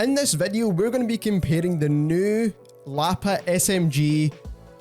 In this video, we're going to be comparing the new LAPA SMG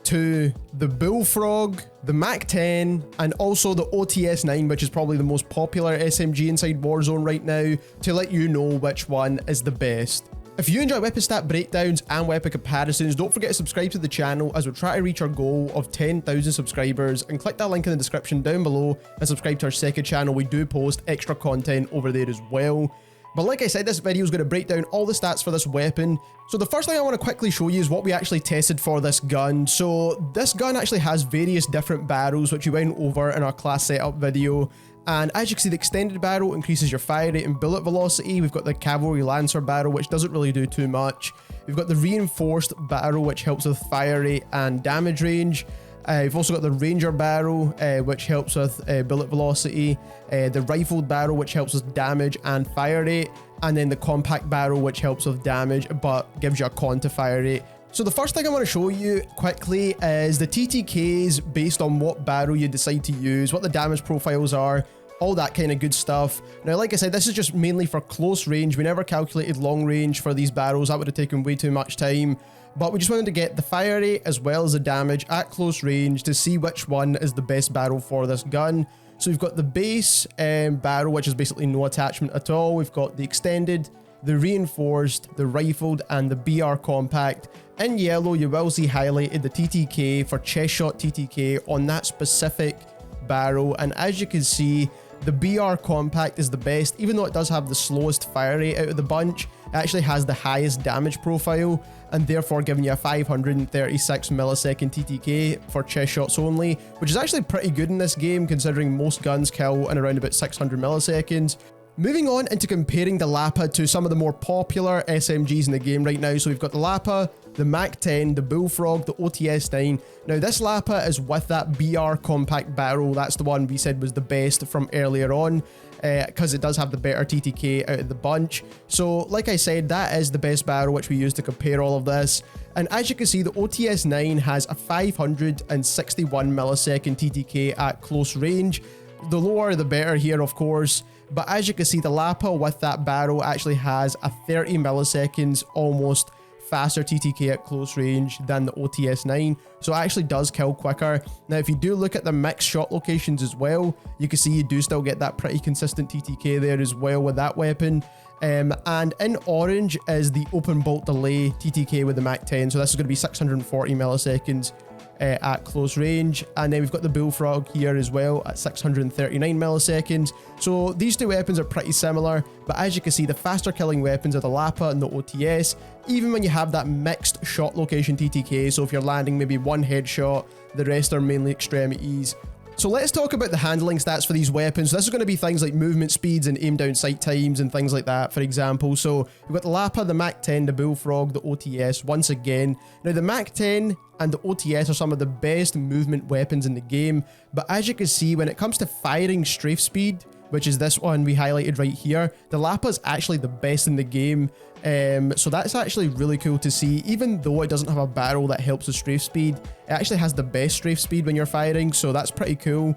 to the Bullfrog, the MAC-10, and also the OTS-9, which is probably the most popular SMG inside Warzone right now, to let you know which one is the best. If you enjoy weapon stat breakdowns and weapon comparisons, don't forget to subscribe to the channel as we try to reach our goal of 10,000 subscribers, and click that link in the description down below and subscribe to our second channel. We do post extra content over there as well. But like I said, this video is going to break down all the stats for this weapon. So the first thing I want to quickly show you is what we actually tested for this gun. So this gun actually has various different barrels, which we went over in our class setup video. And as you can see, the extended barrel increases your fire rate and bullet velocity. We've got the cavalry lancer barrel, which doesn't really do too much. We've got the reinforced barrel, which helps with fire rate and damage range. We've also got the ranger barrel, which helps with bullet velocity, the rifled barrel, which helps with damage and fire rate, and then the compact barrel, which helps with damage but gives you a con to fire rate. So the first thing I want to show you quickly is the TTKs based on what barrel you decide to use, what the damage profiles are, all that kind of good stuff. Now, like I said, this is just mainly for close range. We never calculated long range for these barrels. That would have taken way too much time. But we just wanted to get the fire rate as well as the damage at close range to see which one is the best barrel for this gun. So we've got the base barrel, which is basically no attachment at all. We've got the extended, the reinforced, the rifled, and the BR compact. In yellow, you will see highlighted the TTK for chest shot TTK on that specific barrel. And as you can see, the BR compact is the best. Even though it does have the slowest fire rate out of the bunch, it actually has the highest damage profile, and therefore giving you a 536 millisecond TTK for chest shots only, which is actually pretty good in this game considering most guns kill in around about 600 milliseconds. Moving on into comparing the LAPA to some of the more popular SMGs in the game right now. So we've got the LAPA, the MAC-10, the Bullfrog, the OTS-9. Now this LAPA is with that BR compact barrel. That's the one we said was the best from earlier on, because it does have the better TTK out of the bunch. So like I said, that is the best barrel which we use to compare all of this. And as you can see, the OTS-9 has a 561 millisecond TTK at close range. The lower the better here, of course. But as you can see, the LAPA with that barrel actually has a 30 milliseconds almost faster TTK at close range than the OTS-9, so it actually does kill quicker. Now if you do look at the mixed shot locations as well, you can see you do still get that pretty consistent TTK there as well with that weapon. And in orange is the open bolt delay TTK with the MAC-10, so this is going to be 640 milliseconds at close range. And then we've got the Bullfrog here as well at 639 milliseconds. So these two weapons are pretty similar, but as you can see, the faster killing weapons are the LAPA and the OTS, even when you have that mixed shot location TTK. So if you're landing maybe one headshot, the rest are mainly extremities. So let's talk about the handling stats for these weapons. This is going to be things like movement speeds and aim down sight times and things like that, for example. So we've got the LAPA, the MAC-10, the Bullfrog, the OTS once again. Now the MAC-10 and the OTS are some of the best movement weapons in the game, but as you can see, when it comes to firing strafe speed, which is this one we highlighted right here, the LAPA is actually the best in the game. So that's actually really cool to see. Even though it doesn't have a barrel that helps with strafe speed, it actually has the best strafe speed when you're firing, so that's pretty cool.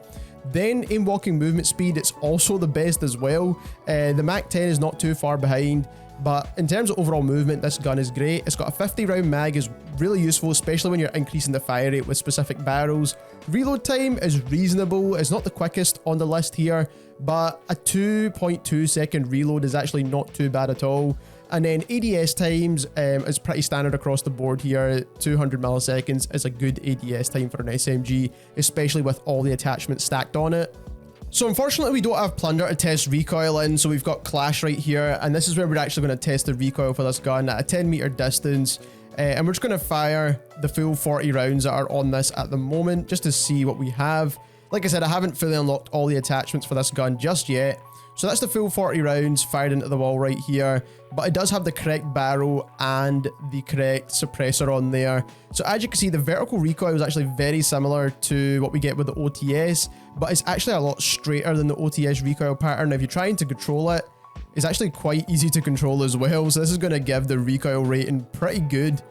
Then aim walking movement speed, it's also the best as well. The MAC-10 is not too far behind, but in terms of overall movement, this gun is great. It's got a 50 round mag, is really useful, especially when you're increasing the fire rate with specific barrels. Reload time is reasonable. It's not the quickest on the list here, but a 2.2 second reload is actually not too bad at all. And then ADS times is pretty standard across the board here. 200 milliseconds is a good ADS time for an SMG, especially with all the attachments stacked on it. So unfortunately, we don't have plunder to test recoil in, so we've got clash right here, and this is where we're actually going to test the recoil for this gun at a 10 meter distance. And we're just going to fire the full 40 rounds that are on this at the moment, just to see what we have. Like I said, I haven't fully unlocked all the attachments for this gun just yet. So that's the full 40 rounds fired into the wall right here, but it does have the correct barrel and the correct suppressor on there. So as you can see, the vertical recoil is actually very similar to what we get with the OTS, but it's actually a lot straighter than the OTS recoil pattern. If you're trying to control it, it's actually quite easy to control as well, so this is going to give the recoil rating pretty good.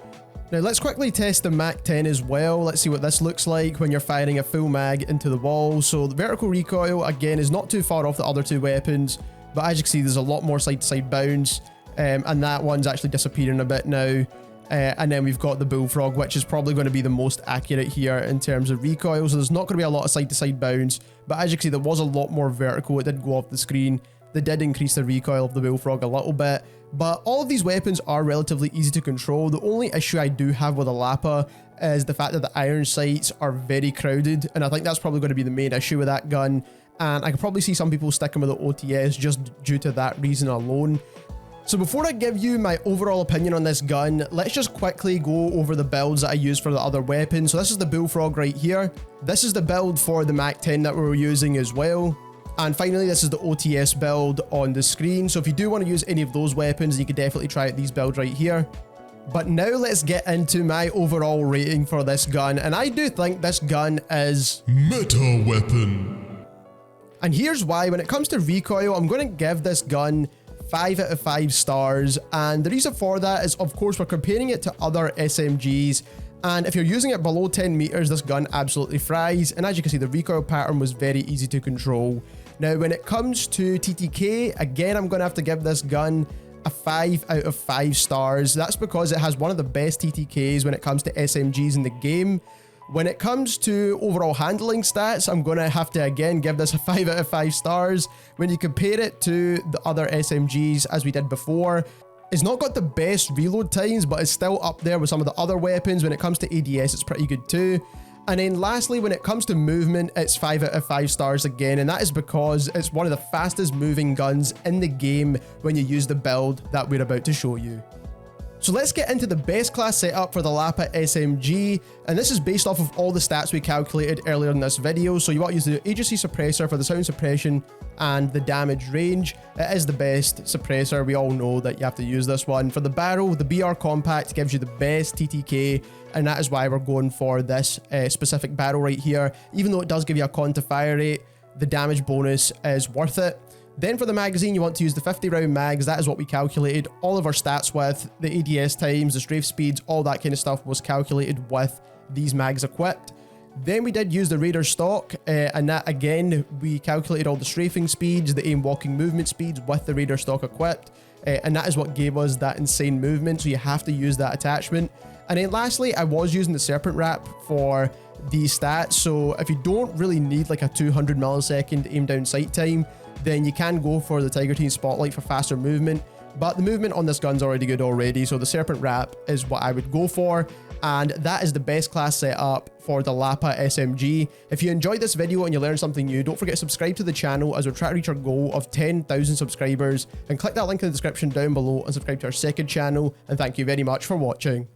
Now let's quickly test the MAC-10 as well. Let's see what this looks like when you're firing a full mag into the wall. So the vertical recoil again is not too far off the other two weapons, but as you can see, there's a lot more side to side bounce. and that one's actually disappearing a bit now. And then we've got the Bullfrog, which is probably going to be the most accurate here in terms of recoil. So there's not going to be a lot of side-to-side bounce, but as you can see, there was a lot more vertical. It did go off the screen. They did increase the recoil of the Bullfrog a little bit, but all of these weapons are relatively easy to control. The only issue I do have with a LAPA is the fact that the iron sights are very crowded, and I think that's probably going to be the main issue with that gun. And I can probably see some people sticking with the OTS just due to that reason alone. So before I give you my overall opinion on this gun, let's just quickly go over the builds that I use for the other weapons. So this is the Bullfrog right here. This is the build for the MAC-10 that we're using as well. And finally, this is the OTS build on the screen. So if you do want to use any of those weapons, you could definitely try out these builds right here. But now let's get into my overall rating for this gun. And I do think this gun is meta weapon. And here's why. When it comes to recoil, I'm going to give this gun 5 out of 5 stars, and the reason for that is, of course, we're comparing it to other SMGs, and if you're using it below 10 meters, this gun absolutely fries, and as you can see, the recoil pattern was very easy to control. Now, when it comes to TTK, again, I'm going to have to give this gun a 5 out of 5 stars. That's because it has one of the best TTKs when it comes to SMGs in the game. When it comes to overall handling stats, I'm going to have to again give this a 5 out of 5 stars. When you compare it to the other SMGs as we did before, it's not got the best reload times, but it's still up there with some of the other weapons. When it comes to ADS, it's pretty good too. And then lastly, when it comes to movement, it's 5 out of 5 stars again, and that is because it's one of the fastest moving guns in the game when you use the build that we're about to show you. So let's get into the best class setup for the LAPA SMG, and this is based off of all the stats we calculated earlier in this video. So you want to use the agency suppressor for the sound suppression and the damage range. It is the best suppressor, we all know that you have to use this one. For the barrel, the BR Compact gives you the best TTK, and that is why we're going for this specific barrel right here. Even though it does give you a con to fire rate, the damage bonus is worth it. Then for the magazine, you want to use the 50 round mags. That is what we calculated all of our stats with. The ADS times, the strafe speeds, all that kind of stuff was calculated with these mags equipped. Then we did use the Raider stock, and that again, we calculated all the strafing speeds, the aim walking movement speeds with the Raider stock equipped, and that is what gave us that insane movement, so you have to use that attachment. And then lastly, I was using the Serpent Wrap for these stats, so if you don't really need like a 200 millisecond aim down sight time, then you can go for the Tiger Team Spotlight for faster movement, but the movement on this gun's already good already, so the Serpent Wrap is what I would go for, and that is the best class setup for the LAPA SMG. If you enjoyed this video and you learned something new, don't forget to subscribe to the channel as we're trying to reach our goal of 10,000 subscribers, and click that link in the description down below and subscribe to our second channel, and thank you very much for watching.